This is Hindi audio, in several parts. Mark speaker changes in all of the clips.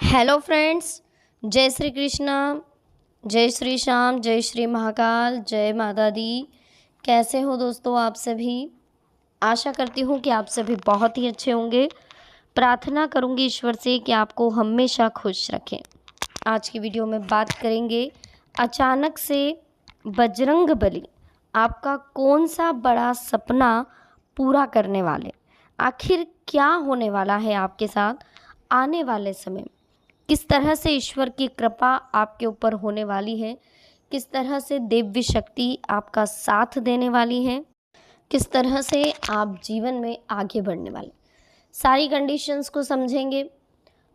Speaker 1: हेलो फ्रेंड्स, जय श्री कृष्णा, जय श्री श्याम, जय श्री महाकाल, जय माता दी। कैसे हो दोस्तों आप सभी। आशा करती हूँ कि आप सभी बहुत ही अच्छे होंगे। प्रार्थना करूँगी ईश्वर से कि आपको हमेशा खुश रखें। आज की वीडियो में बात करेंगे अचानक से बजरंगबली आपका कौन सा बड़ा सपना पूरा करने वाले। आखिर क्या होने वाला है आपके साथ आने वाले समय में। किस तरह से ईश्वर की कृपा आपके ऊपर होने वाली है, किस तरह से दिव्य शक्ति आपका साथ देने वाली है, किस तरह से आप जीवन में आगे बढ़ने वाले। सारी कंडीशंस को समझेंगे,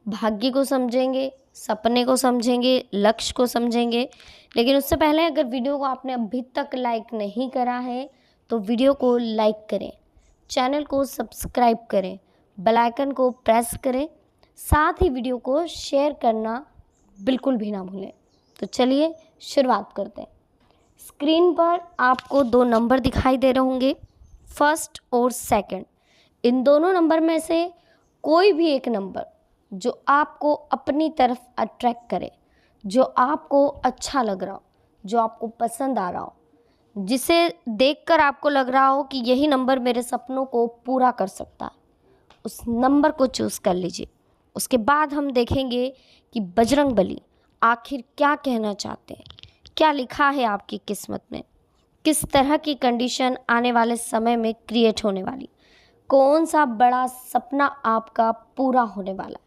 Speaker 1: भाग्य को समझेंगे, सपने को समझेंगे, लक्ष्य को समझेंगे। लेकिन उससे पहले अगर वीडियो को आपने अभी तक लाइक नहीं करा है तो वीडियो को लाइक करें, चैनल को सब्सक्राइब करें, बेल आइकन को प्रेस करें, साथ ही वीडियो को शेयर करना बिल्कुल भी ना भूलें। तो चलिए शुरुआत करते हैं। स्क्रीन पर आपको दो नंबर दिखाई दे रहे होंगे, फर्स्ट और सेकंड। इन दोनों नंबर में से कोई भी एक नंबर जो आपको अपनी तरफ अट्रैक्ट करे, जो आपको अच्छा लग रहा हो, जो आपको पसंद आ रहा हो, जिसे देखकर आपको लग रहा हो कि यही नंबर मेरे सपनों को पूरा कर सकता है, उस नंबर को चूज़ कर लीजिए। उसके बाद हम देखेंगे कि बजरंगबली आखिर क्या कहना चाहते हैं, क्या लिखा है आपकी किस्मत में, किस तरह की कंडीशन आने वाले समय में क्रिएट होने वाली, कौन सा बड़ा सपना आपका पूरा होने वाला है।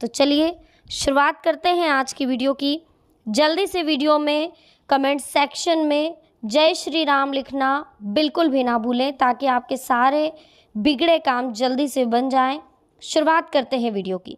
Speaker 1: तो चलिए शुरुआत करते हैं आज की वीडियो की। जल्दी से वीडियो में कमेंट सेक्शन में जय श्री राम लिखना बिल्कुल भी ना भूलें, ताकि आपके सारे बिगड़े काम जल्दी से बन जाएं। शुरुआत करते हैं वीडियो की।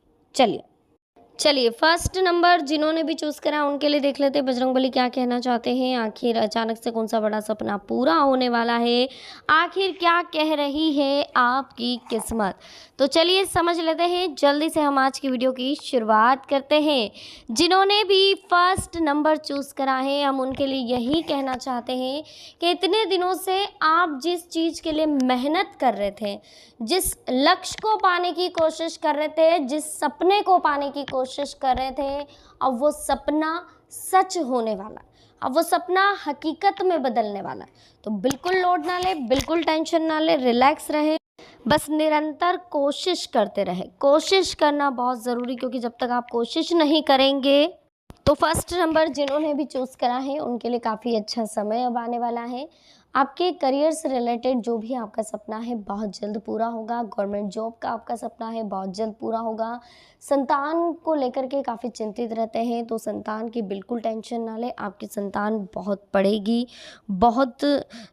Speaker 1: चलिए फर्स्ट नंबर जिन्होंने भी चूज़ करा उनके लिए देख लेते हैं बजरंगबली क्या कहना चाहते हैं। आखिर अचानक से कौन सा बड़ा सपना पूरा होने वाला है, आखिर क्या कह रही है आपकी किस्मत। तो चलिए समझ लेते हैं। जल्दी से हम आज की वीडियो की शुरुआत करते हैं। जिन्होंने भी फर्स्ट नंबर चूज़ करा है, हम उनके लिए यही कहना चाहते हैं कि इतने दिनों से आप जिस चीज़ के लिए मेहनत कर रहे थे, जिस लक्ष्य को पाने की कोशिश कर रहे थे, जिस सपने को पाने की कोशिश कर रहे थे, अब वो सपना सच होने वाला, अब वो सपना हकीकत में बदलने वाला। तो बिल्कुल लोड ना ले, बिल्कुल टेंशन ना ले, रिलैक्स रहे, बस निरंतर कोशिश करते रहे। कोशिश करना बहुत ज़रूरी, क्योंकि जब तक आप कोशिश नहीं करेंगे तो फर्स्ट नंबर जिन्होंने भी चूज़ करा है उनके लिए काफ़ी अच्छा समय अब आने वाला है। आपके करियर से रिलेटेड जो भी आपका सपना है बहुत जल्द पूरा होगा। गवर्नमेंट जॉब का आपका सपना है बहुत जल्द पूरा होगा। संतान को लेकर के काफ़ी चिंतित रहते हैं, तो संतान की बिल्कुल टेंशन ना लें। आपकी संतान बहुत पढ़ेगी, बहुत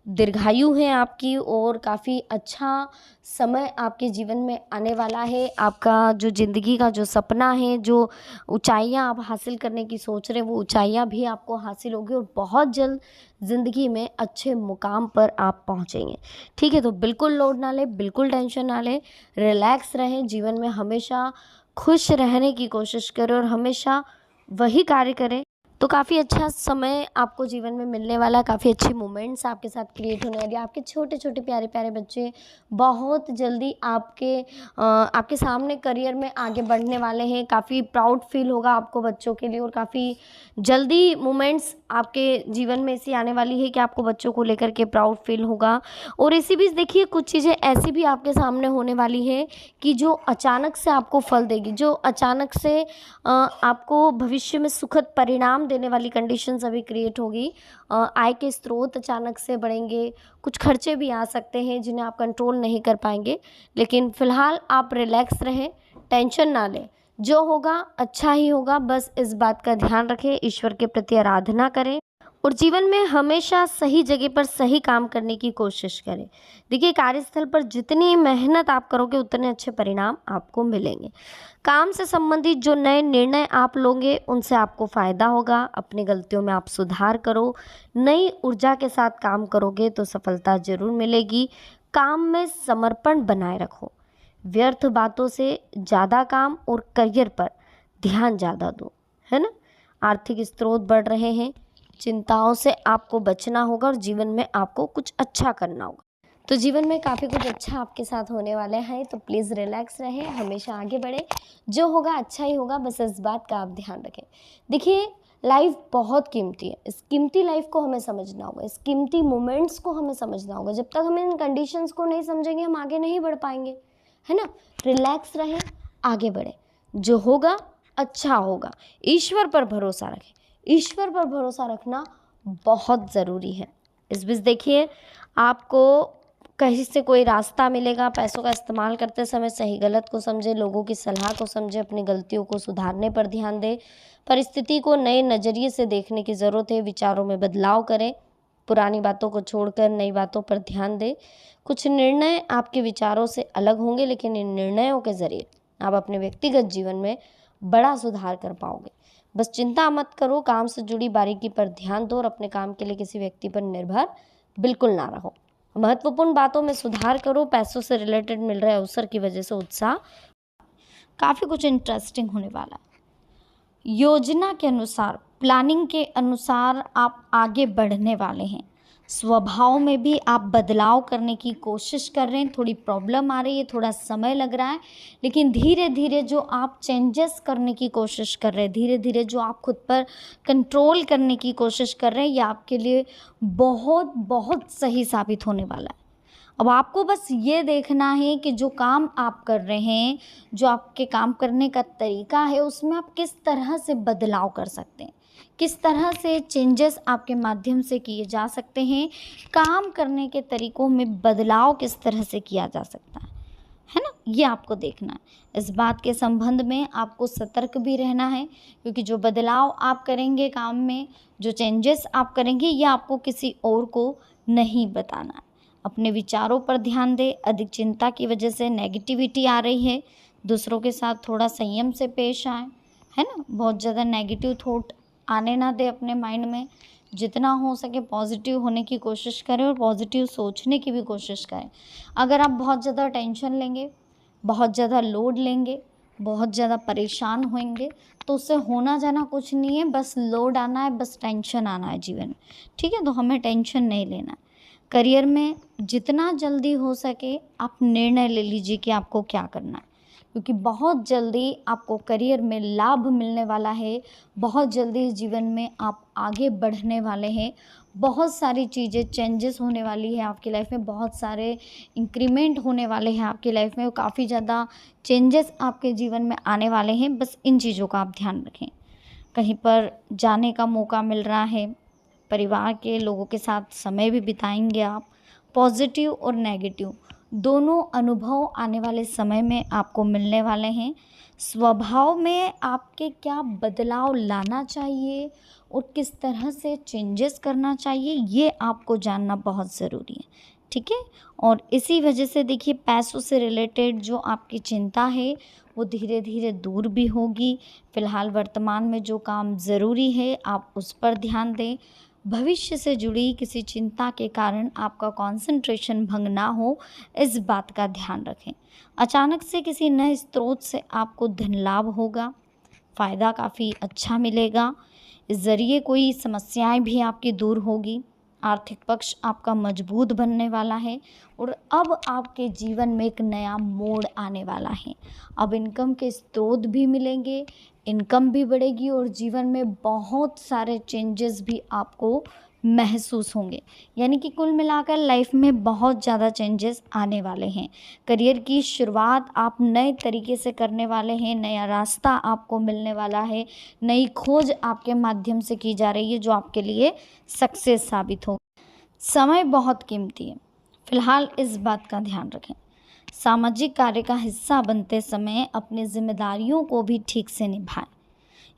Speaker 1: दीर्घायु है आपकी, और काफ़ी अच्छा समय आपके जीवन में आने वाला है। आपका जो ज़िंदगी का जो सपना है, जो ऊंचाइयां आप हासिल करने की सोच रहे हैं, वो ऊंचाइयां भी आपको हासिल होगी और बहुत जल्द ज़िंदगी में अच्छे मुकाम पर आप पहुंचेंगे। ठीक है, तो बिल्कुल लोड ना लें, बिल्कुल टेंशन ना लें, रिलैक्स रहें। जीवन में हमेशा खुश रहने की कोशिश करें और हमेशा वही कार्य करें, तो काफ़ी अच्छा समय आपको जीवन में मिलने वाला है। काफ़ी अच्छे मोमेंट्स आपके साथ क्रिएट होने वाले हैं। आपके छोटे छोटे प्यारे प्यारे बच्चे बहुत जल्दी आपके सामने करियर में आगे बढ़ने वाले हैं। काफ़ी प्राउड फील होगा आपको बच्चों के लिए, और काफ़ी जल्दी मोमेंट्स आपके जीवन में ऐसी आने वाली है कि आपको बच्चों को लेकर के प्राउड फील होगा। और इसी बीच देखिए कुछ चीज़ें ऐसी भी आपके सामने होने वाली है कि जो अचानक से आपको फल देगी, जो अचानक से आपको भविष्य में सुखद परिणाम देने वाली कंडीशंस अभी क्रिएट होगी। आय के स्रोत अचानक से बढ़ेंगे, कुछ खर्चे भी आ सकते हैं जिन्हें आप कंट्रोल नहीं कर पाएंगे। लेकिन फ़िलहाल आप रिलैक्स रहें, टेंशन ना लें, जो होगा अच्छा ही होगा। बस इस बात का ध्यान रखें, ईश्वर के प्रति आराधना करें और जीवन में हमेशा सही जगह पर सही काम करने की कोशिश करें। देखिए कार्यस्थल पर जितनी मेहनत आप करोगे उतने अच्छे परिणाम आपको मिलेंगे। काम से संबंधित जो नए निर्णय आप लोगे उनसे आपको फ़ायदा होगा। अपनी गलतियों में आप सुधार करो, नई ऊर्जा के साथ काम करोगे तो सफलता ज़रूर मिलेगी। काम में समर्पण बनाए रखो, व्यर्थ बातों से ज़्यादा काम और करियर पर ध्यान ज़्यादा दो, है ना। आर्थिक स्रोत बढ़ रहे हैं, चिंताओं से आपको बचना होगा और जीवन में आपको कुछ अच्छा करना होगा। तो जीवन में काफ़ी कुछ अच्छा आपके साथ होने वाला है, तो प्लीज़ रिलैक्स रहें, हमेशा आगे बढ़ें। जो होगा अच्छा ही होगा, बस इस बात का आप ध्यान रखें। देखिए, लाइफ बहुत कीमती है। इस कीमती लाइफ को हमें समझना होगा, इस कीमती मोमेंट्स को हमें समझना होगा। जब तक हम इन कंडीशंस को नहीं समझेंगे, हम आगे नहीं बढ़ पाएंगे, है ना। रिलैक्स रहें, आगे बढ़ें, जो होगा अच्छा होगा। ईश्वर पर भरोसा रखें, ईश्वर पर भरोसा रखना बहुत ज़रूरी है। इस बीच देखिए, आपको कहीं से कोई रास्ता मिलेगा। पैसों का इस्तेमाल करते समय सही गलत को समझे, लोगों की सलाह को समझे, अपनी गलतियों को सुधारने पर ध्यान दें। परिस्थिति को नए नज़रिए से देखने की ज़रूरत है। विचारों में बदलाव करें, पुरानी बातों को छोड़कर नई बातों पर ध्यान दें। कुछ निर्णय आपके विचारों से अलग होंगे, लेकिन इन निर्णयों के ज़रिए आप अपने व्यक्तिगत जीवन में बड़ा सुधार कर पाओगे। बस चिंता मत करो, काम से जुड़ी बारीकी पर ध्यान दो और अपने काम के लिए किसी व्यक्ति पर निर्भर बिल्कुल ना रहो। महत्वपूर्ण बातों में सुधार करो। पैसों से रिलेटेड मिल रहे अवसर की वजह से उत्साह, काफ़ी कुछ इंटरेस्टिंग होने वाला है। योजना के अनुसार, प्लानिंग के अनुसार आप आगे बढ़ने वाले हैं। स्वभाव में भी आप बदलाव करने की कोशिश कर रहे हैं। थोड़ी प्रॉब्लम आ रही है, थोड़ा समय लग रहा है, लेकिन धीरे धीरे जो आप चेंजेस करने की कोशिश कर रहे हैं, धीरे धीरे जो आप खुद पर कंट्रोल करने की कोशिश कर रहे हैं, ये आपके लिए बहुत बहुत सही साबित होने वाला है। अब आपको बस ये देखना है कि जो काम आप कर रहे हैं, जो आपके काम करने का तरीका है, उसमें आप किस तरह से बदलाव कर सकते हैं, किस तरह से चेंजेस आपके माध्यम से किए जा सकते हैं। काम करने के तरीकों में बदलाव किस तरह से किया जा सकता है ना, ये आपको देखना है। इस बात के संबंध में आपको सतर्क भी रहना है, क्योंकि जो बदलाव आप करेंगे काम में, जो चेंजेस आप करेंगे, ये आपको किसी और को नहीं बताना है। अपने विचारों पर ध्यान दें। अधिक चिंता की वजह से नेगेटिविटी आ रही है, दूसरों के साथ थोड़ा संयम से पेश आएँ, है ना। बहुत ज़्यादा नेगेटिव थॉट आने ना दें अपने माइंड में। जितना हो सके पॉजिटिव होने की कोशिश करें और पॉजिटिव सोचने की भी कोशिश करें। अगर आप बहुत ज़्यादा टेंशन लेंगे, बहुत ज़्यादा लोड लेंगे, बहुत ज़्यादा परेशान होंगे, तो उससे होना जाना कुछ नहीं है। बस लोड आना है, बस टेंशन आना है जीवन में, ठीक है। तो हमें टेंशन नहीं लेना है। करियर में जितना जल्दी हो सके आप निर्णय ले लीजिए कि आपको क्या करना है, क्योंकि बहुत जल्दी आपको करियर में लाभ मिलने वाला है। बहुत जल्दी जीवन में आप आगे बढ़ने वाले हैं। बहुत सारी चीज़ें चेंजेस होने वाली है आपकी लाइफ में, बहुत सारे इंक्रीमेंट होने वाले हैं आपकी लाइफ में, काफ़ी ज़्यादा चेंजेस आपके जीवन में आने वाले हैं। बस इन चीज़ों का आप ध्यान रखें। कहीं पर जाने का मौका मिल रहा है, परिवार के लोगों के साथ समय भी बिताएंगे आप। पॉजिटिव और नेगेटिव दोनों अनुभव आने वाले समय में आपको मिलने वाले हैं। स्वभाव में आपके क्या बदलाव लाना चाहिए और किस तरह से चेंजेस करना चाहिए, ये आपको जानना बहुत ज़रूरी है, ठीक है। और इसी वजह से देखिए, पैसों से रिलेटेड जो आपकी चिंता है वो धीरे धीरे दूर भी होगी। फ़िलहाल वर्तमान में जो काम ज़रूरी है आप उस पर ध्यान दें। भविष्य से जुड़ी किसी चिंता के कारण आपका कंसंट्रेशन भंग ना हो, इस बात का ध्यान रखें। अचानक से किसी नए स्रोत से आपको धन लाभ होगा, फ़ायदा काफ़ी अच्छा मिलेगा। इस ज़रिए कोई समस्याएं भी आपकी दूर होगी। आर्थिक पक्ष आपका मजबूत बनने वाला है और अब आपके जीवन में एक नया मोड़ आने वाला है। अब इनकम के स्रोत भी मिलेंगे, इनकम भी बढ़ेगी और जीवन में बहुत सारे चेंजेस भी आपको महसूस होंगे। यानी कि कुल मिलाकर लाइफ में बहुत ज़्यादा चेंजेस आने वाले हैं। करियर की शुरुआत आप नए तरीके से करने वाले हैं, नया रास्ता आपको मिलने वाला है, नई खोज आपके माध्यम से की जा रही है जो आपके लिए सक्सेस साबित हो। समय बहुत कीमती है, फिलहाल इस बात का ध्यान रखें। सामाजिक कार्य का हिस्सा बनते समय अपनी जिम्मेदारियों को भी ठीक से निभाएं।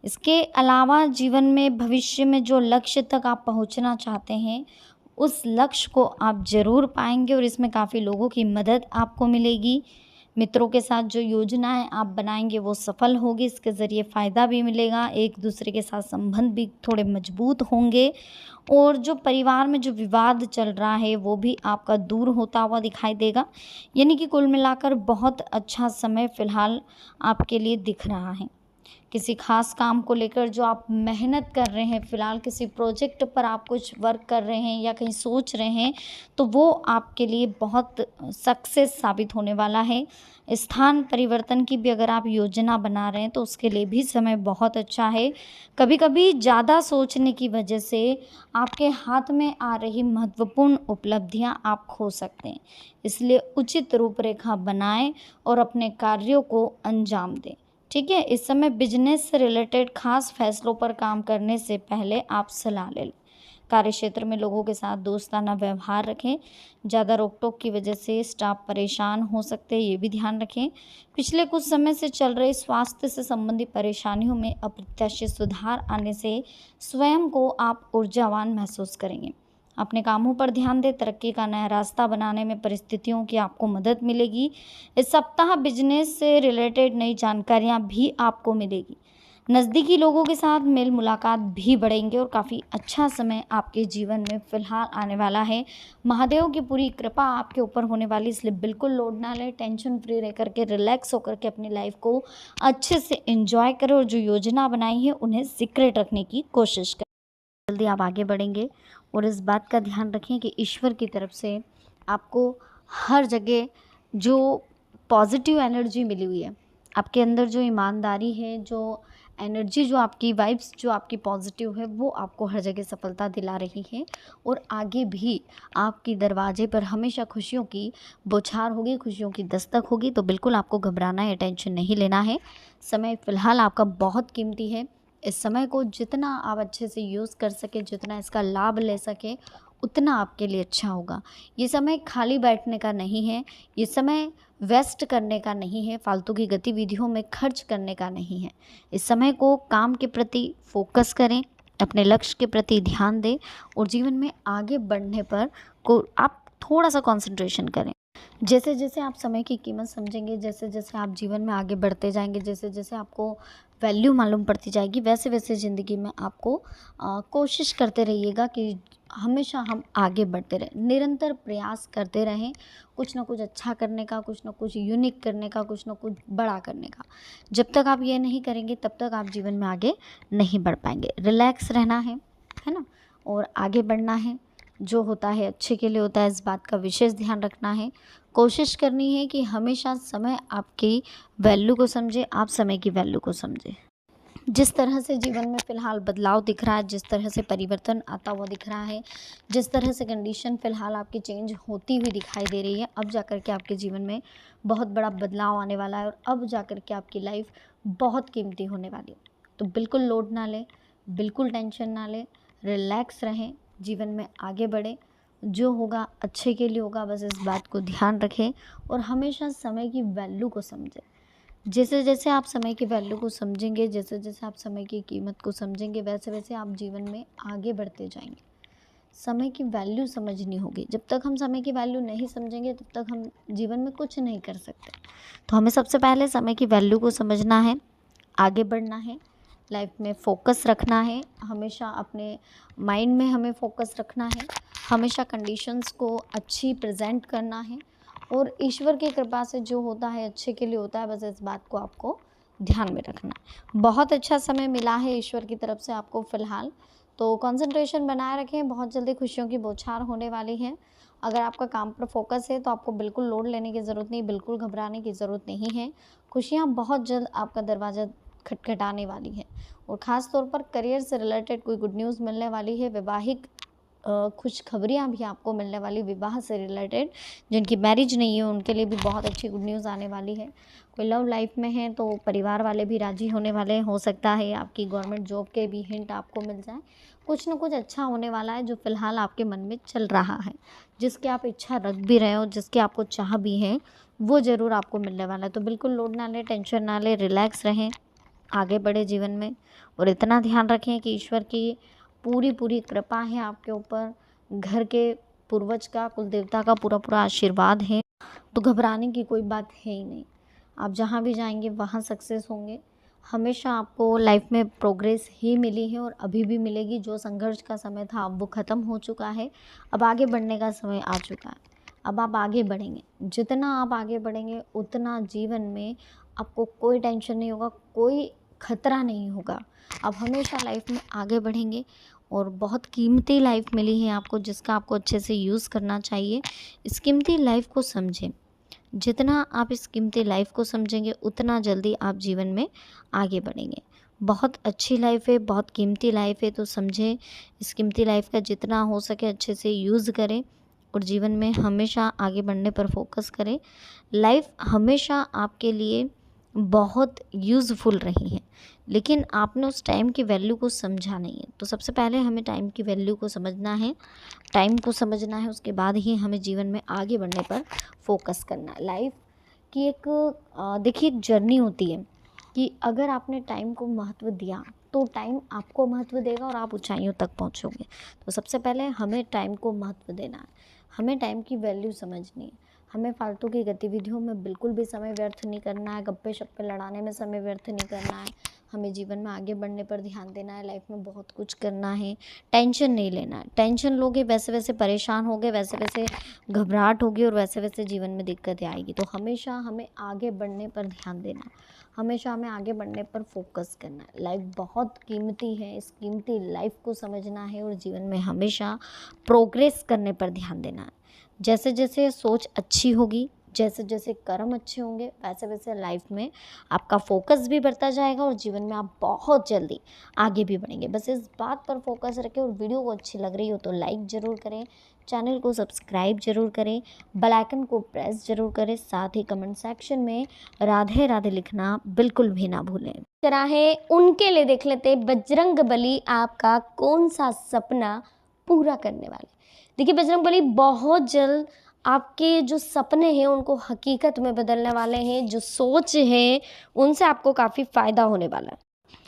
Speaker 1: इसके अलावा जीवन में भविष्य में जो लक्ष्य तक आप पहुंचना चाहते हैं, उस लक्ष्य को आप ज़रूर पाएंगे और इसमें काफ़ी लोगों की मदद आपको मिलेगी। मित्रों के साथ जो योजनाएं आप बनाएंगे वो सफल होगी, इसके ज़रिए फ़ायदा भी मिलेगा। एक दूसरे के साथ संबंध भी थोड़े मजबूत होंगे और जो परिवार में जो विवाद चल रहा है वो भी आपका दूर होता हुआ दिखाई देगा। यानी कि कुल मिलाकर बहुत अच्छा समय फ़िलहाल आपके लिए दिख रहा है।
Speaker 2: किसी खास काम को लेकर जो आप मेहनत कर रहे हैं, फ़िलहाल किसी प्रोजेक्ट पर आप कुछ वर्क कर रहे हैं या कहीं सोच रहे हैं, तो वो आपके लिए बहुत सक्सेस साबित होने वाला है। स्थान परिवर्तन की भी अगर आप योजना बना रहे हैं तो उसके लिए भी समय बहुत अच्छा है। कभी-कभी ज़्यादा सोचने की वजह से आपके हाथ में आ रही महत्वपूर्ण उपलब्धियां आप खो सकते हैं। इसलिए उचित रूपरेखा बनाएं और अपने कार्यों को अंजाम दें। ठीक है, इस समय बिजनेस से रिलेटेड खास फैसलों पर काम करने से पहले आप सलाह ले लें। कार्यक्षेत्र में लोगों के साथ दोस्ताना व्यवहार रखें। ज़्यादा रोक-टोक की वजह से स्टाफ परेशान हो सकते हैं, ये भी ध्यान रखें। पिछले कुछ समय से चल रही स्वास्थ्य से संबंधित परेशानियों में अप्रत्याशित सुधार आने से स्वयं को आप ऊर्जावान महसूस करेंगे। अपने कामों पर ध्यान दें, तरक्की का नया रास्ता बनाने में परिस्थितियों की आपको मदद मिलेगी। इस सप्ताह बिजनेस से रिलेटेड नई जानकारियाँ भी आपको मिलेगी। नज़दीकी लोगों के साथ मेल मुलाकात भी बढ़ेंगे और काफ़ी अच्छा समय आपके जीवन में फ़िलहाल आने वाला है। महादेव की पूरी कृपा आपके ऊपर होने वाली, इसलिए बिल्कुल लोड ना लें, टेंशन फ्री रह कर के रिलैक्स होकर के अपनी लाइफ को अच्छे से एंजॉय करें और जो योजना बनाई है उन्हें सीक्रेट रखने की कोशिश करें। जल्दी आप आगे बढ़ेंगे और इस बात का ध्यान रखें कि ईश्वर की तरफ से आपको हर जगह जो पॉजिटिव एनर्जी मिली हुई है, आपके अंदर जो ईमानदारी है, जो एनर्जी, जो आपकी वाइब्स जो आपकी पॉजिटिव है, वो आपको हर जगह सफलता दिला रही है और आगे भी आपकी दरवाजे पर हमेशा खुशियों की बौछार होगी, खुशियों की दस्तक होगी। तो बिल्कुल आपको घबराना है, टेंशन नहीं लेना है। समय फ़िलहाल आपका बहुत कीमती है। इस समय को जितना आप अच्छे से यूज़ कर सकें, जितना इसका लाभ ले सकें, उतना आपके लिए अच्छा होगा। ये समय खाली बैठने का नहीं है, ये समय वेस्ट करने का नहीं है, फालतू की गतिविधियों में खर्च करने का नहीं है। इस समय को काम के प्रति फोकस करें, अपने लक्ष्य के प्रति ध्यान दें और जीवन में आगे बढ़ने पर को आप थोड़ा सा कंसंट्रेशन करें। जैसे जैसे आप समय की कीमत समझेंगे, जैसे जैसे आप जीवन में आगे बढ़ते जाएंगे, जैसे जैसे आपको वैल्यू मालूम पड़ती जाएगी, वैसे वैसे ज़िंदगी में आपको कोशिश करते रहिएगा कि हमेशा हम आगे बढ़ते रहें, निरंतर प्रयास करते रहें, कुछ ना कुछ अच्छा करने का, कुछ ना कुछ यूनिक करने का, कुछ ना कुछ बड़ा करने का। जब तक आप ये नहीं करेंगे तब तक आप जीवन में आगे नहीं बढ़ पाएंगे। रिलैक्स रहना है ना, और आगे बढ़ना है। जो होता है अच्छे के लिए होता है, इस बात का विशेष ध्यान रखना है। कोशिश करनी है कि हमेशा समय आपकी वैल्यू को समझे, आप समय की वैल्यू को समझें। जिस तरह से जीवन में फ़िलहाल बदलाव दिख रहा है, जिस तरह से परिवर्तन आता हुआ दिख रहा है, जिस तरह से कंडीशन फ़िलहाल आपकी चेंज होती हुई दिखाई दे रही है, अब जाकर के आपके जीवन में बहुत बड़ा बदलाव आने वाला है और अब जाकर के आपकी लाइफ बहुत कीमती होने वाली है। तो बिल्कुल लोड ना लें, बिल्कुल टेंशन ना लें, रिलैक्स रहें, जीवन में आगे बढ़ें। जो होगा अच्छे के लिए होगा, बस इस बात को ध्यान रखें और हमेशा समय की वैल्यू को समझें। जैसे जैसे आप समय की वैल्यू को समझेंगे, जैसे जैसे आप समय की कीमत को समझेंगे, वैसे वैसे आप जीवन में आगे बढ़ते जाएंगे। समय की वैल्यू समझनी होगी। जब तक हम समय की वैल्यू नहीं समझेंगे तब तक हम जीवन में कुछ नहीं कर सकते। तो हमें सबसे पहले समय की वैल्यू को समझना है, आगे बढ़ना है, लाइफ में फ़ोकस रखना है, हमेशा अपने माइंड में हमें फ़ोकस रखना है, हमेशा कंडीशंस को अच्छी प्रेजेंट करना है और ईश्वर की कृपा से जो होता है अच्छे के लिए होता है, बस इस बात को आपको ध्यान में रखना है। बहुत अच्छा समय मिला है ईश्वर की तरफ से आपको फ़िलहाल, तो कंसंट्रेशन बनाए रखें, बहुत जल्दी खुशियों की बौछार होने वाली है। अगर आपका काम पर फोकस है तो आपको बिल्कुल लोड लेने की ज़रूरत नहीं, बिल्कुल घबराने की ज़रूरत नहीं है। खुशियाँ बहुत जल्द आपका दरवाज़ा खटखटाने वाली है और ख़ास तौर पर करियर से रिलेटेड कोई गुड न्यूज़ मिलने वाली है। वैवाहिक खुशखबरियाँ भी आपको मिलने वाली, विवाह से रिलेटेड। जिनकी मैरिज नहीं है उनके लिए भी बहुत अच्छी गुड न्यूज़ आने वाली है। कोई लव लाइफ में है तो परिवार वाले भी राज़ी होने वाले हैं। हो सकता है आपकी गवर्नमेंट जॉब के भी हिंट आपको मिल जाए। कुछ ना कुछ अच्छा होने वाला है जो फ़िलहाल आपके मन में चल रहा है, जिसकी आप इच्छा रख भी रहे हो, जिसकी आपको चाह भी है, वो ज़रूर आपको मिलने वाला है। तो बिल्कुल लोड ना लें, टेंशन ना लें, रिलैक्स रहें, आगे बढ़े जीवन में और इतना ध्यान रखें कि ईश्वर की पूरी कृपा है आपके ऊपर, घर के पूर्वज का, कुल देवता का पूरा आशीर्वाद है। तो घबराने की कोई बात है ही नहीं। आप जहाँ भी जाएंगे वहाँ सक्सेस होंगे। हमेशा आपको लाइफ में प्रोग्रेस ही मिली है और अभी भी मिलेगी। जो संघर्ष का समय था अब वो ख़त्म हो चुका है, अब आगे बढ़ने का समय आ चुका है। अब आप आगे बढ़ेंगे, जितना आप आगे बढ़ेंगे उतना जीवन में आपको कोई टेंशन नहीं होगा, कोई खतरा नहीं होगा। आप हमेशा लाइफ में आगे बढ़ेंगे और बहुत कीमती लाइफ मिली है आपको, जिसका आपको अच्छे से यूज़ करना चाहिए। इस कीमती लाइफ को समझें। जितना आप इस कीमती लाइफ को समझेंगे उतना जल्दी आप जीवन में आगे बढ़ेंगे। बहुत अच्छी लाइफ है, बहुत कीमती लाइफ है, तो समझें इस कीमती लाइफ का जितना हो सके अच्छे से यूज़ करें और जीवन में हमेशा आगे बढ़ने पर फोकस करें। लाइफ हमेशा आपके लिए बहुत यूज़फुल रही है, लेकिन आपने उस टाइम की वैल्यू को समझा नहीं है। तो सबसे पहले हमें टाइम की वैल्यू को समझना है, टाइम को समझना है, उसके बाद ही हमें जीवन में आगे बढ़ने पर फोकस करना है। लाइफ की एक देखिए एक जर्नी होती है कि अगर आपने टाइम को महत्व दिया तो टाइम आपको महत्व देगा और आप ऊंचाइयों तक पहुंचोगे। तो सबसे पहले हमें टाइम को महत्व देना है, हमें टाइम की वैल्यू समझनी है। हमें फालतू की गतिविधियों में बिल्कुल भी समय व्यर्थ नहीं करना है, गप्पे शप्पे लड़ाने में समय व्यर्थ नहीं करना है। हमें जीवन में आगे बढ़ने पर ध्यान देना है, लाइफ में बहुत कुछ करना है। टेंशन नहीं लेना है, टेंशन लोगे वैसे वैसे परेशान होगे, वैसे वैसे घबराहट होगी और वैसे वैसे जीवन में दिक्कतें आएगी। तो हमेशा हमें आगे बढ़ने पर ध्यान देना है, हमेशा हमें आगे बढ़ने पर फोकस करना है। लाइफ बहुत कीमती है, इस कीमती लाइफ को समझना है और जीवन में हमेशा प्रोग्रेस करने पर ध्यान देना है। जैसे जैसे सोच अच्छी होगी, जैसे जैसे कर्म अच्छे होंगे, वैसे वैसे लाइफ में आपका फोकस भी बढ़ता जाएगा और जीवन में आप बहुत जल्दी आगे भी बढ़ेंगे। बस इस बात पर फोकस रखें और वीडियो को अच्छी लग रही हो तो लाइक ज़रूर करें, चैनल को सब्सक्राइब जरूर करें, बेल आइकन को प्रेस जरूर करें, साथ ही कमेंट सेक्शन में राधे राधे लिखना बिल्कुल भी ना भूलें।
Speaker 1: तरह है उनके लिए देख लेते बजरंग बली आपका कौन सा सपना पूरा करने वाले। देखिए बजरंग बली बहुत जल्द आपके जो सपने हैं उनको हकीकत में बदलने वाले हैं। जो सोच है उनसे आपको काफ़ी फ़ायदा होने वाला है।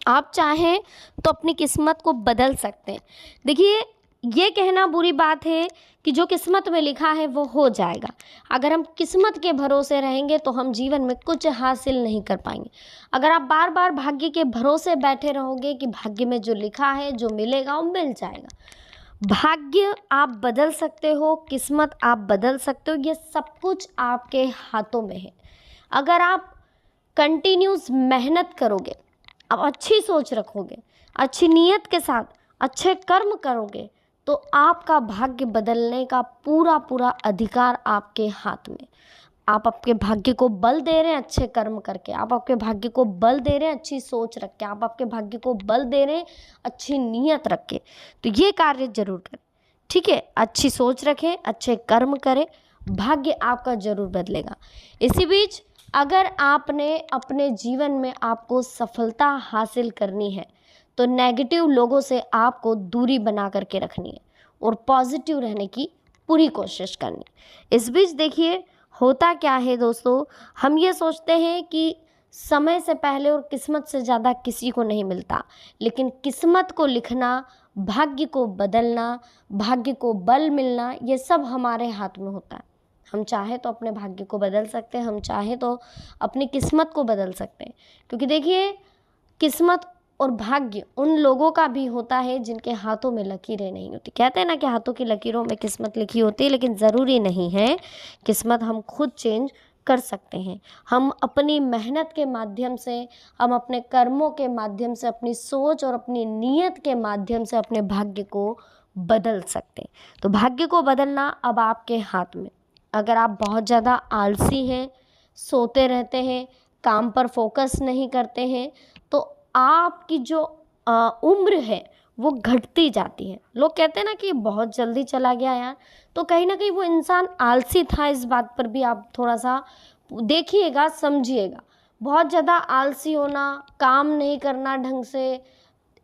Speaker 1: आप चाहें तो अपनी किस्मत को बदल सकते हैं। देखिए ये कहना बुरी बात है कि जो किस्मत में लिखा है वो हो जाएगा। अगर हम किस्मत के भरोसे रहेंगे तो हम जीवन में कुछ हासिल नहीं कर पाएंगे। अगर आप बार बार भाग्य के भरोसे बैठे रहोगे कि भाग्य में जो लिखा है जो मिलेगा वो मिल जाएगा। भाग्य आप बदल सकते हो, किस्मत आप बदल सकते हो, ये सब कुछ आपके हाथों में है। अगर आप कंटिन्यूस मेहनत करोगे, आप अच्छी सोच रखोगे, अच्छी नीयत के साथ अच्छे कर्म करोगे तो आपका भाग्य बदलने का पूरा पूरा अधिकार आपके हाथ में। आप आपके भाग्य को बल दे रहे हैं अच्छे कर्म करके, आप आपके भाग्य को बल दे रहे हैं अच्छी सोच रख के, आप आपके भाग्य को बल दे रहे हैं अच्छी नीयत रख के। तो ये कार्य जरूर करें, ठीक है। अच्छी सोच रखें, अच्छे कर्म करें, भाग्य आपका जरूर बदलेगा। इसी बीच अगर आपने अपने जीवन में आपको सफलता हासिल करनी है तो नेगेटिव लोगों से आपको दूरी बना करके रखनी है और पॉजिटिव रहने की पूरी कोशिश करनी। इस बीच देखिए होता क्या है दोस्तों, हम ये सोचते हैं कि समय से पहले और किस्मत से ज़्यादा किसी को नहीं मिलता, लेकिन किस्मत को लिखना, भाग्य को बदलना, भाग्य को बल मिलना, ये सब हमारे हाथ में होता है। हम चाहे तो अपने भाग्य को बदल सकते हैं, हम चाहे तो अपनी किस्मत को बदल सकते हैं। क्योंकि देखिए किस्मत और भाग्य उन लोगों का भी होता है जिनके हाथों में लकीरें नहीं होती। कहते हैं ना कि हाथों की लकीरों में किस्मत लिखी होती है, लेकिन ज़रूरी नहीं है। किस्मत हम खुद चेंज कर सकते हैं। हम अपनी मेहनत के माध्यम से, हम अपने कर्मों के माध्यम से, अपनी सोच और अपनी नीयत के माध्यम से अपने भाग्य को बदल सकते हैं। तो भाग्य को बदलना अब आपके हाथ में। अगर आप बहुत ज़्यादा आलसी हैं, सोते रहते हैं, काम पर फोकस नहीं करते हैं, तो आपकी जो उम्र है वो घटती जाती है। लोग कहते हैं ना कि बहुत जल्दी चला गया यार, तो कहीं ना कहीं वो इंसान आलसी था। इस बात पर भी आप थोड़ा सा देखिएगा, समझिएगा। बहुत ज़्यादा आलसी होना, काम नहीं करना ढंग से,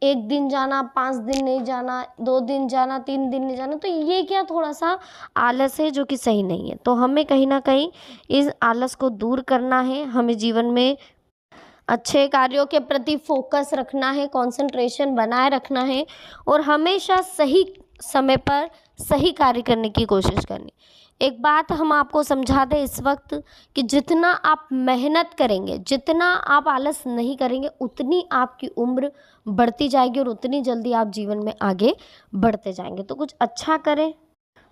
Speaker 1: एक दिन जाना, 5 दिन नहीं जाना, 2 दिन जाना, 3 दिन नहीं जाना, तो ये क्या थोड़ा सा आलस है जो कि सही नहीं है। तो हमें कहीं ना कहीं इस आलस को दूर करना है। हमें जीवन में अच्छे कार्यों के प्रति फोकस रखना है, कंसंट्रेशन बनाए रखना है और हमेशा सही समय पर सही कार्य करने की कोशिश करनी। एक बात हम आपको समझा दें इस वक्त कि जितना आप मेहनत करेंगे, जितना आप आलस नहीं करेंगे, उतनी आपकी उम्र बढ़ती जाएगी और उतनी जल्दी आप जीवन में आगे बढ़ते जाएंगे। तो कुछ अच्छा करें,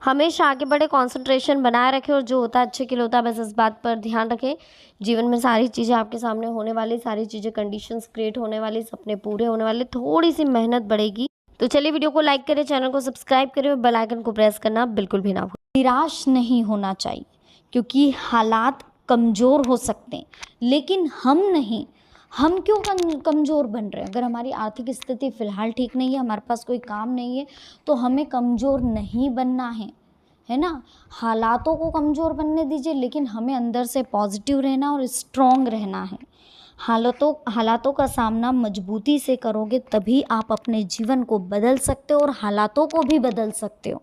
Speaker 1: हमेशा आगे बढ़े, कंसंट्रेशन बनाए रखें और जो होता है अच्छे के लिए होता है, बस इस बात पर ध्यान रखें। जीवन में सारी चीज़ें आपके सामने होने वाली, सारी चीज़ें कंडीशंस क्रिएट होने वाली, सपने पूरे होने वाले, थोड़ी सी मेहनत बढ़ेगी। तो चलिए वीडियो को लाइक करें, चैनल को सब्सक्राइब करें और बेल आइकन को प्रेस करना बिल्कुल भी ना भूलें।
Speaker 2: निराश नहीं होना चाहिए, क्योंकि हालात कमज़ोर हो सकते हैं लेकिन हम नहीं। हम क्यों कमज़ोर बन रहे हैं? अगर हमारी आर्थिक स्थिति फ़िलहाल ठीक नहीं है, हमारे पास कोई काम नहीं है, तो हमें कमज़ोर नहीं बनना है ना। हालातों को कमज़ोर बनने दीजिए, लेकिन हमें अंदर से पॉजिटिव रहना और स्ट्रॉन्ग रहना है। हालातों का सामना मजबूती से करोगे तभी आप अपने जीवन को बदल सकते हो और हालातों को भी बदल सकते हो।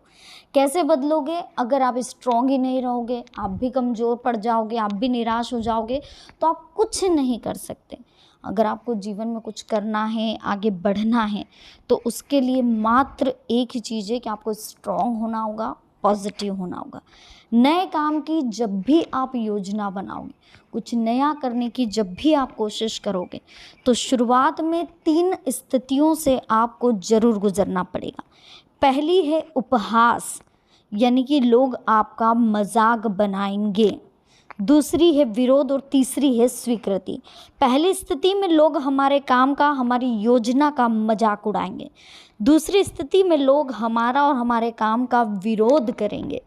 Speaker 2: कैसे बदलोगे? अगर आप स्ट्रॉन्ग ही नहीं रहोगे, आप भी कमज़ोर पड़ जाओगे, आप भी निराश हो जाओगे, तो आप कुछ नहीं कर सकते। अगर आपको जीवन में कुछ करना है, आगे बढ़ना है, तो उसके लिए मात्र एक ही चीज़ है कि आपको स्ट्रॉन्ग होना होगा, पॉजिटिव होना होगा। नए काम की जब भी आप योजना बनाओगे, कुछ नया करने की जब भी आप कोशिश करोगे, तो शुरुआत में 3 स्थितियों से आपको ज़रूर गुजरना पड़ेगा। पहली है उपहास, यानी कि लोग आपका मजाक बनाएंगे। दूसरी है विरोध और तीसरी है स्वीकृति। पहली स्थिति में लोग हमारे काम का, हमारी योजना का मजाक उड़ाएंगे। दूसरी स्थिति में लोग हमारा और हमारे काम का विरोध करेंगे।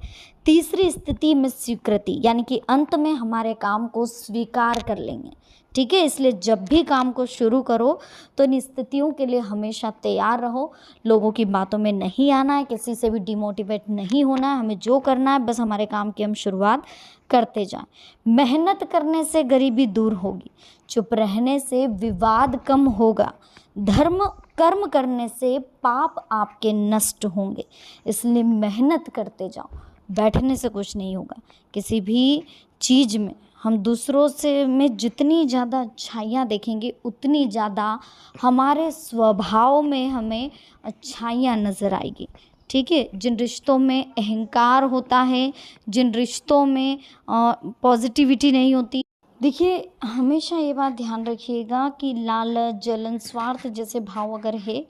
Speaker 2: तीसरी स्थिति में स्वीकृति, यानी कि अंत में हमारे काम को स्वीकार कर लेंगे। ठीक है, इसलिए जब भी काम को शुरू करो तो इन स्थितियों के लिए हमेशा तैयार रहो। लोगों की बातों में नहीं आना है, किसी से भी डिमोटिवेट नहीं होना है। हमें जो करना है बस हमारे काम की हम शुरुआत करते जाएं। मेहनत करने से गरीबी दूर होगी, चुप रहने से विवाद कम होगा, धर्म कर्म करने से पाप आपके नष्ट होंगे। इसलिए मेहनत करते जाओ, बैठने से कुछ नहीं होगा। किसी भी चीज़ में हम दूसरों से में जितनी ज़्यादा अच्छाइयाँ देखेंगे, उतनी ज़्यादा हमारे स्वभाव में हमें अच्छाइयाँ नज़र आएगी। ठीक है, जिन रिश्तों में अहंकार होता है, जिन रिश्तों में पॉजिटिविटी नहीं होती, देखिए हमेशा ये बात ध्यान रखिएगा कि लालच, जलन, स्वार्थ जैसे भाव अगर है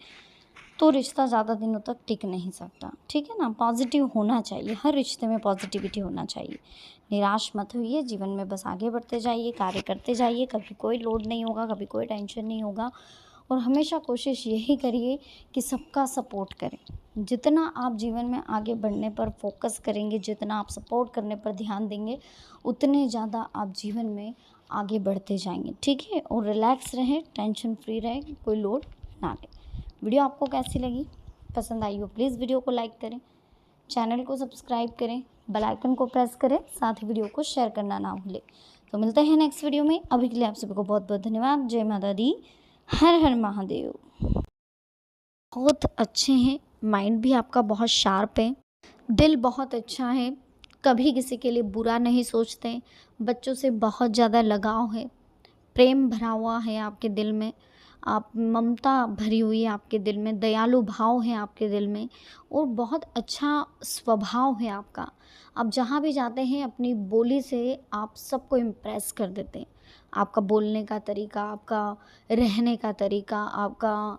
Speaker 2: तो रिश्ता ज़्यादा दिनों तक टिक नहीं सकता। ठीक है ना, पॉजिटिव होना चाहिए, हर रिश्ते में पॉजिटिविटी होना चाहिए। निराश मत होइए, जीवन में बस आगे बढ़ते जाइए, कार्य करते जाइए। कभी कोई लोड नहीं होगा, कभी कोई टेंशन नहीं होगा। और हमेशा कोशिश यही करिए कि सबका सपोर्ट करें। जितना आप जीवन में आगे बढ़ने पर फोकस करेंगे, जितना आप सपोर्ट करने पर ध्यान देंगे, उतने ज़्यादा आप जीवन में आगे बढ़ते जाएंगे। ठीक है, और रिलैक्स रहें, टेंशन फ्री रहें, कोई लोड ना लें। वीडियो आपको कैसी लगी? पसंद आई हो प्लीज़ वीडियो को लाइक करें, चैनल को सब्सक्राइब करें, बेल आइकन को प्रेस करें, साथ ही वीडियो को शेयर करना ना भूलें। तो मिलते हैं नेक्स्ट वीडियो में। अभी के लिए आप सभी को बहुत बहुत धन्यवाद। जय माता दी, हर हर महादेव। बहुत अच्छे हैं, माइंड भी आपका बहुत शार्प है, दिल बहुत अच्छा है, कभी किसी के लिए बुरा नहीं सोचते, बच्चों से बहुत ज़्यादा लगाव है, प्रेम भरा हुआ है आपके दिल में, आप ममता भरी हुई है आपके दिल में, दयालु भाव है आपके दिल में और बहुत अच्छा स्वभाव है आपका। आप जहाँ भी जाते हैं अपनी बोली से आप सबको इम्प्रेस कर देते हैं। आपका बोलने का तरीका, आपका रहने का तरीका, आपका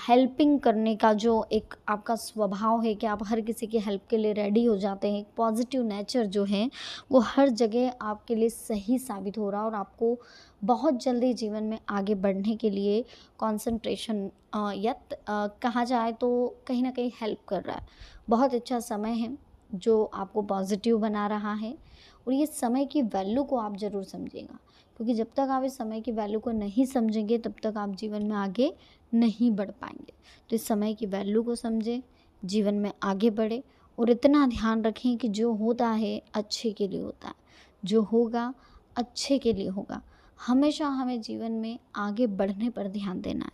Speaker 2: हेल्पिंग करने का जो एक आपका स्वभाव है कि आप हर किसी की हेल्प के लिए रेडी हो जाते हैं, एक पॉजिटिव नेचर जो है वो हर जगह आपके लिए सही साबित हो रहा है और आपको बहुत जल्दी जीवन में आगे बढ़ने के लिए कंसंट्रेशन कहा जाए तो कहीं ना कहीं हेल्प कर रहा है। बहुत अच्छा समय है जो आपको पॉजिटिव बना रहा है और ये समय की वैल्यू को आप ज़रूर समझिएगा, क्योंकि जब तक आप इस समय की वैल्यू को नहीं समझेंगे तब तक आप जीवन में आगे नहीं बढ़ पाएंगे। तो इस समय की वैल्यू को समझें, जीवन में आगे बढ़े और इतना ध्यान रखें कि जो होता है अच्छे के लिए होता है, जो होगा अच्छे के लिए होगा। हमेशा हमें जीवन में आगे बढ़ने पर ध्यान देना है,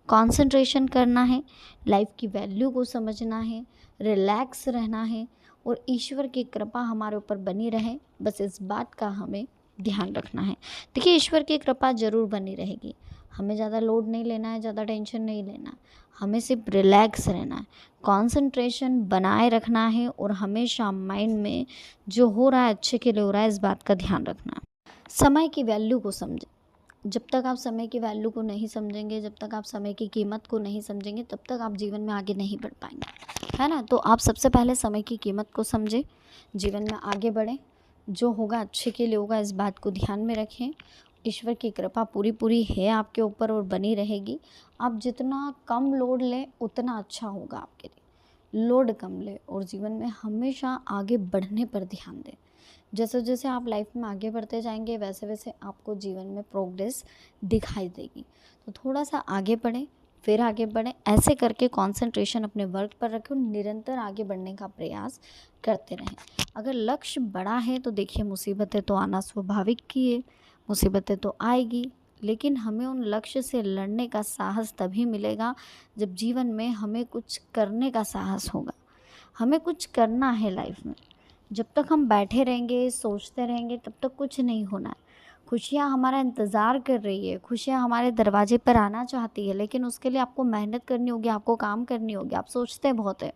Speaker 2: कंसंट्रेशन करना है, लाइफ की वैल्यू को समझना है, रिलैक्स रहना है और ईश्वर की कृपा हमारे ऊपर बनी रहे, बस इस बात का हमें ध्यान रखना है। देखिए ईश्वर की कृपा ज़रूर बनी रहेगी, हमें ज़्यादा लोड नहीं लेना है, ज़्यादा टेंशन नहीं लेना है, हमें सिर्फ रिलैक्स रहना है, कंसंट्रेशन बनाए रखना है और हमेशा माइंड में जो हो रहा है अच्छे के लिए हो रहा है, इस बात का ध्यान रखना है। समय की वैल्यू को समझें। जब तक आप समय की वैल्यू को नहीं समझेंगे, जब तक आप समय की कीमत को नहीं समझेंगे, तब तक आप जीवन में आगे नहीं बढ़ पाएंगे। है ना। तो आप सबसे पहले समय की कीमत को समझें, जीवन में आगे बढ़ें, जो होगा अच्छे के लिए होगा, इस बात को ध्यान में रखें। ईश्वर की कृपा पूरी पूरी है आपके ऊपर और बनी रहेगी। आप जितना कम लोड लें उतना अच्छा होगा आपके लिए। लोड कम लें और जीवन में हमेशा आगे बढ़ने पर ध्यान दें। जैसे जैसे आप लाइफ में आगे बढ़ते जाएंगे वैसे वैसे आपको जीवन में प्रोग्रेस दिखाई देगी। तो थोड़ा सा आगे बढ़ें, फिर आगे बढ़ें, ऐसे करके कंसंट्रेशन अपने वर्क पर रखें और निरंतर आगे बढ़ने का प्रयास करते रहें। अगर लक्ष्य बड़ा है तो देखिए मुसीबतें तो आना स्वाभाविक ही है, मुसीबतें तो आएगी, लेकिन हमें उन लक्ष्य से लड़ने का साहस तभी मिलेगा जब जीवन में हमें कुछ करने का साहस होगा। हमें कुछ करना है लाइफ में। जब तक हम बैठे रहेंगे, सोचते रहेंगे, तब तक कुछ नहीं होना है। खुशियाँ हमारा इंतज़ार कर रही है, खुशियाँ हमारे दरवाजे पर आना चाहती है, लेकिन उसके लिए आपको मेहनत करनी होगी, आपको काम करनी होगी। आप सोचते बहुत है,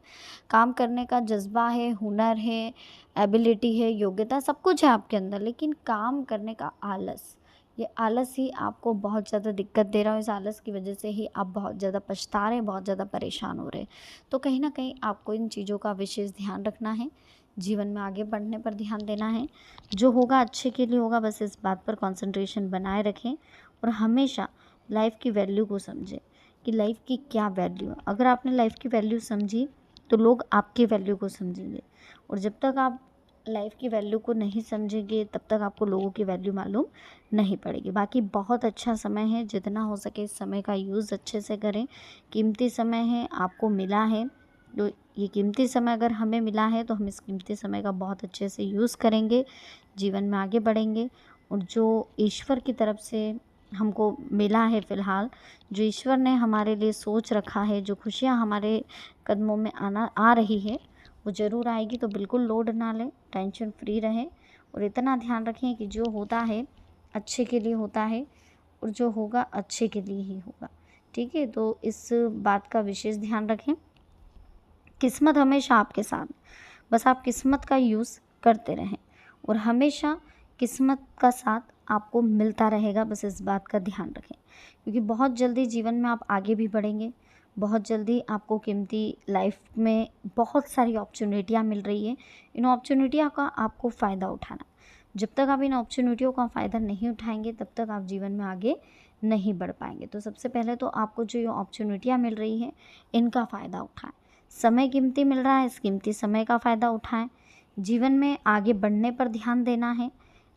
Speaker 2: काम करने का जज्बा है, हुनर है, एबिलिटी है, योग्यता सब कुछ है आपके अंदर, लेकिन काम करने का आलस, ये आलस ही आपको बहुत ज़्यादा दिक्कत दे रहा है। इस आलस की वजह से ही आप बहुत ज़्यादा पछता रहे हैं, बहुत ज़्यादा परेशान हो रहे हैं। तो कहीं ना कहीं आपको इन चीज़ों का विशेष ध्यान रखना है, जीवन में आगे बढ़ने पर ध्यान देना है। जो होगा अच्छे के लिए होगा, बस इस बात पर कंसंट्रेशन बनाए रखें और हमेशा लाइफ की वैल्यू को समझें कि लाइफ की क्या वैल्यू है। अगर आपने लाइफ की वैल्यू समझी तो लोग आपकी वैल्यू को समझेंगे, और जब तक आप लाइफ की वैल्यू को नहीं समझेंगे तब तक आपको लोगों की वैल्यू मालूम नहीं पड़ेगी। बाकी बहुत अच्छा समय है, जितना हो सके इस समय का यूज़ अच्छे से करें। कीमती समय है, आपको मिला है, तो ये कीमती समय अगर हमें मिला है तो हम इस कीमती समय का बहुत अच्छे से यूज़ करेंगे, जीवन में आगे बढ़ेंगे। और जो ईश्वर की तरफ से हमको मिला है फ़िलहाल, जो ईश्वर ने हमारे लिए सोच रखा है, जो खुशियाँ हमारे कदमों में आ रही है वो ज़रूर आएगी। तो बिल्कुल लोड ना लें, टेंशन फ्री रहें और इतना ध्यान रखें कि जो होता है अच्छे के लिए होता है और जो होगा अच्छे के लिए ही होगा। ठीक है, तो इस बात का विशेष ध्यान रखें। किस्मत हमेशा आपके साथ, बस आप किस्मत का यूज़ करते रहें और हमेशा किस्मत का साथ आपको मिलता रहेगा, बस इस बात का ध्यान रखें। क्योंकि बहुत जल्दी जीवन में आप आगे भी बढ़ेंगे, बहुत जल्दी आपको कीमती लाइफ में बहुत सारी अपॉर्चुनिटियाँ मिल रही है। इन अपॉर्चुनिटियों का आपको फ़ायदा उठाना। जब तक आप इन अपॉर्चुनिटियों का फ़ायदा नहीं उठाएंगे तब तक आप जीवन में आगे नहीं बढ़ पाएंगे। तो सबसे पहले तो आपको जो ये अपॉर्चुनिटियाँ मिल रही हैं इनका फ़ायदा उठाएं। समय कीमती मिल रहा है, इस कीमती समय का फ़ायदा उठाएं। जीवन में आगे बढ़ने पर ध्यान देना है,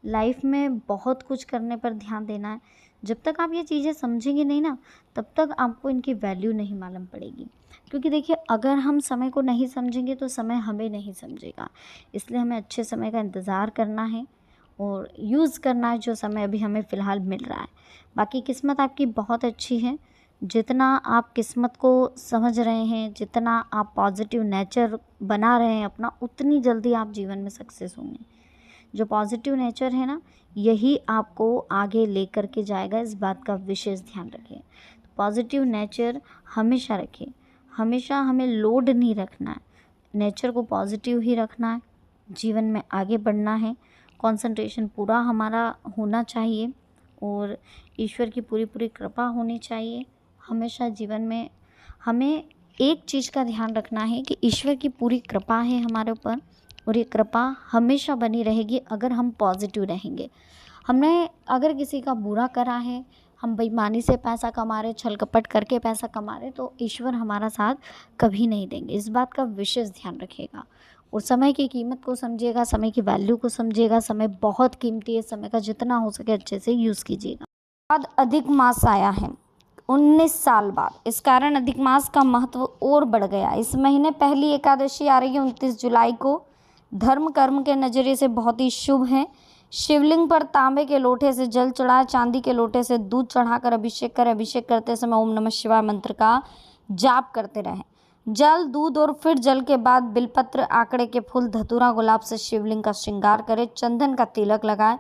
Speaker 2: लाइफ में बहुत कुछ करने पर ध्यान देना है। जब तक आप ये चीज़ें समझेंगे नहीं ना, तब तक आपको इनकी वैल्यू नहीं मालूम पड़ेगी। क्योंकि देखिए अगर हम समय को नहीं समझेंगे तो समय हमें नहीं समझेगा। इसलिए हमें अच्छे समय का इंतज़ार करना है और यूज़ करना है जो समय अभी हमें फ़िलहाल मिल रहा है। बाकी किस्मत आपकी बहुत अच्छी है। जितना आप किस्मत को समझ रहे हैं, जितना आप पॉजिटिव नेचर बना रहे हैं अपना, उतनी जल्दी आप जीवन में सक्सेस होंगे। जो पॉजिटिव नेचर है ना, यही आपको आगे लेकर के जाएगा, इस बात का विशेष ध्यान रखें। तो पॉजिटिव नेचर हमेशा रखें, हमेशा हमें लोड नहीं रखना है, नेचर को पॉजिटिव ही रखना है, जीवन में आगे बढ़ना है। कंसंट्रेशन पूरा हमारा होना चाहिए और ईश्वर की पूरी पूरी कृपा होनी चाहिए। हमेशा जीवन में हमें एक चीज़ का ध्यान रखना है कि ईश्वर की पूरी कृपा है हमारे ऊपर और ये कृपा हमेशा बनी रहेगी अगर हम पॉजिटिव रहेंगे। हमने अगर किसी का बुरा करा है, हम बेईमानी से पैसा कमा रहे, छल कपट करके पैसा कमा रहे, तो ईश्वर हमारा साथ कभी नहीं देंगे। इस बात का विशेष ध्यान रखिएगा और समय की कीमत को समझिएगा, समय की वैल्यू को समझिएगा। समय बहुत कीमती है, समय का जितना हो सके अच्छे से यूज़ कीजिएगा। बाद अधिक मास आया है 19 साल बाद, इस कारण अधिक मास का महत्व और बढ़ गया। इस महीने पहली एकादशी आ रही है 29 जुलाई को। धर्म कर्म के नज़रिए से बहुत ही शुभ है। शिवलिंग पर तांबे के लोटे से जल चढ़ाए, चांदी के लोटे से दूध चढ़ाकर अभिषेक करें। अभिषेक करते समय ओम नमः शिवाय मंत्र का जाप करते रहें। जल, दूध और फिर जल के बाद बिलपत्र, आकड़े के फूल, धतूरा, गुलाब से शिवलिंग का श्रृंगार करें। चंदन का तिलक लगाएं।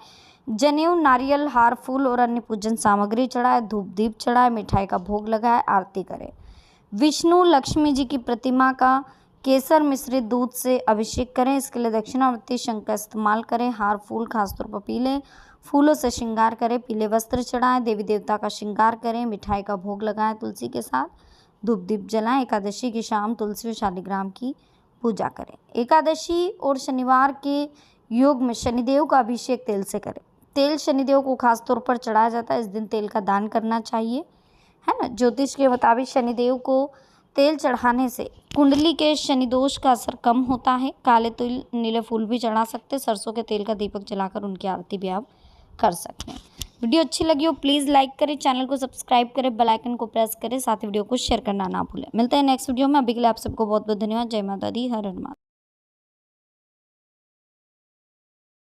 Speaker 2: जनेऊ, नारियल, हार, फूल और अन्य पूजन सामग्री चढ़ाए। धूप दीप चढ़ाए, मिठाई का भोग लगाए, आरती करें। विष्णु लक्ष्मी जी की प्रतिमा का केसर मिश्रित दूध से अभिषेक करें। इसके लिए दक्षिणावर्ती शंख का इस्तेमाल करें। हार, फूल, खासतौर पर पीले फूलों से श्रृंगार करें। पीले वस्त्र चढ़ाएं। देवी देवता का श्रृंगार करें। मिठाई का भोग लगाएं तुलसी के साथ। धूप दीप जलाएं। एकादशी की शाम तुलसी और शालिग्राम की पूजा करें। एकादशी और शनिवार के योग में शनिदेव का अभिषेक तेल से करें। तेल शनिदेव को खास तौर पर चढ़ाया जाता है, इस दिन तेल का दान करना चाहिए, है ना। ज्योतिष के मुताबिक शनिदेव को तेल चढ़ाने से कुंडली के शनि दोष का असर कम होता है। काले तिल नीले फूल भी चढ़ा सकते हैं। सरसों के तेल का दीपक जलाकर उनकी आरती भी आप कर सकते हैं। वीडियो अच्छी लगी हो प्लीज़ लाइक करें, चैनल को सब्सक्राइब करें, बेल आइकन को प्रेस करें, साथ ही वीडियो को शेयर करना ना भूलें। मिलते हैं नेक्स्ट वीडियो में। अभी के लिए आप सबको बहुत बहुत धन्यवाद। जय माता दी, हर हर माता।